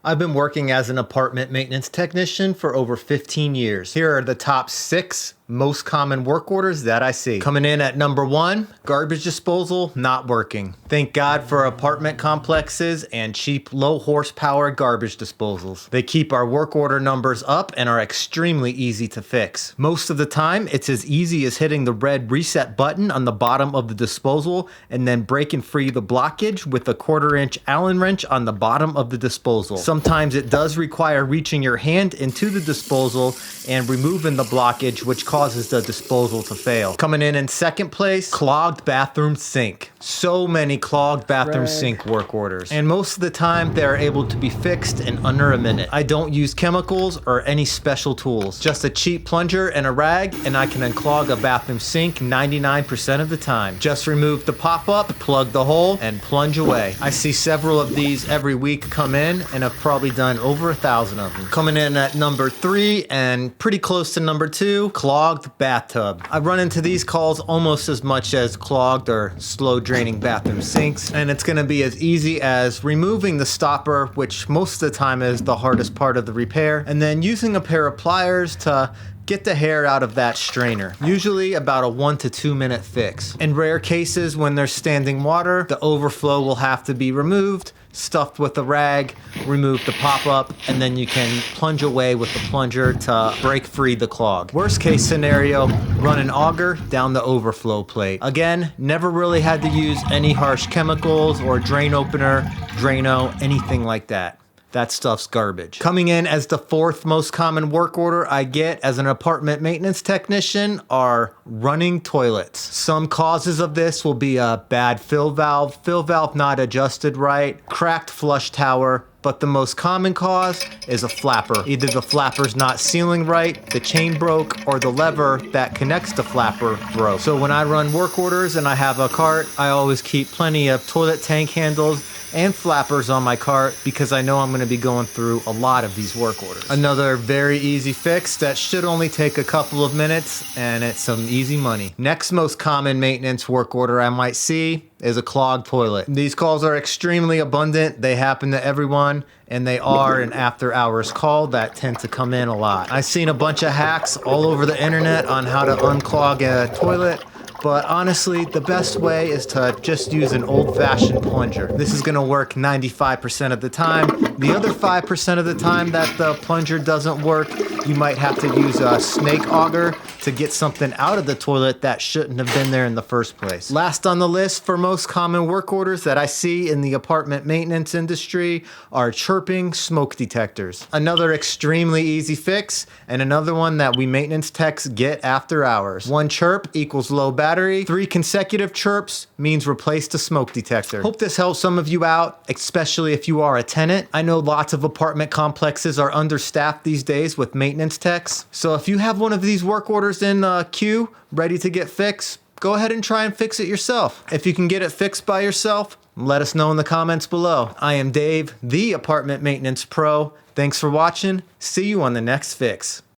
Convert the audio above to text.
I've been working as an apartment maintenance technician for over 15 years. Here are the top 6 most common work orders that I see. Coming in at number 1, garbage disposal not working. Thank God for apartment complexes and cheap low horsepower garbage disposals. They keep our work order numbers up and are extremely easy to fix. Most of the time, it's as easy as hitting the red reset button on the bottom of the disposal and then breaking free the blockage with a 1/4-inch Allen wrench on the bottom of the disposal. Sometimes it does require reaching your hand into the disposal and removing the blockage, which causes the disposal to fail. Coming in second place, clogged bathroom sink. So many clogged bathroom sink work orders. And most of the time, they're able to be fixed in under a minute. I don't use chemicals or any special tools. Just a cheap plunger and a rag, and I can unclog a bathroom sink 99% of the time. Just remove the pop-up, plug the hole, and plunge away. I see several of these every week come in, and I've probably done over 1,000 of them. Coming in at number 3, and pretty close to number 2, clogged bathtub. I run into these calls almost as much as clogged or slow draining bathroom sinks, and it's gonna be as easy as removing the stopper, which most of the time is the hardest part of the repair, and then using a pair of pliers to get the hair out of that strainer. Usually about a 1 to 2 minute fix. In rare cases, when there's standing water, the overflow will have to be removed, stuffed with a rag, remove the pop-up, and then you can plunge away with the plunger to break free the clog. Worst case scenario, run an auger down the overflow plate. Again, never really had to use any harsh chemicals or drain opener, Drano, anything like that. That stuff's garbage. Coming in as the 4th most common work order I get as an apartment maintenance technician are running toilets. Some causes of this will be a bad fill valve not adjusted right, cracked flush tower, but the most common cause is a flapper. Either the flapper's not sealing right, the chain broke, or the lever that connects the flapper broke. So when I run work orders and I have a cart, I always keep plenty of toilet tank handles and flappers on my cart because I know I'm going to be going through a lot of these work orders. Another very easy fix that should only take a couple of minutes, and it's some easy money. Next most common maintenance work order I might see is a clogged toilet. These calls are extremely abundant. They happen to everyone, and they are an after hours call that tend to come in a lot. I've seen a bunch of hacks all over the internet on how to unclog a toilet. But honestly, the best way is to just use an old-fashioned plunger. This is gonna work 95% of the time. The other 5% of the time that the plunger doesn't work, you might have to use a snake auger to get something out of the toilet that shouldn't have been there in the first place. Last on the list for most common work orders that I see in the apartment maintenance industry are chirping smoke detectors. Another extremely easy fix, and another one that we maintenance techs get after hours. 1 chirp equals low battery. 3 consecutive chirps means replace the smoke detector. Hope this helps some of you out, especially if you are a tenant. I know lots of apartment complexes are understaffed these days with maintenance techs. So if you have one of these work orders in the queue ready to get fixed, go ahead and try and fix it yourself. If you can get it fixed by yourself, let us know in the comments below. I am Dave, the apartment maintenance pro. Thanks for watching. See you on the next fix.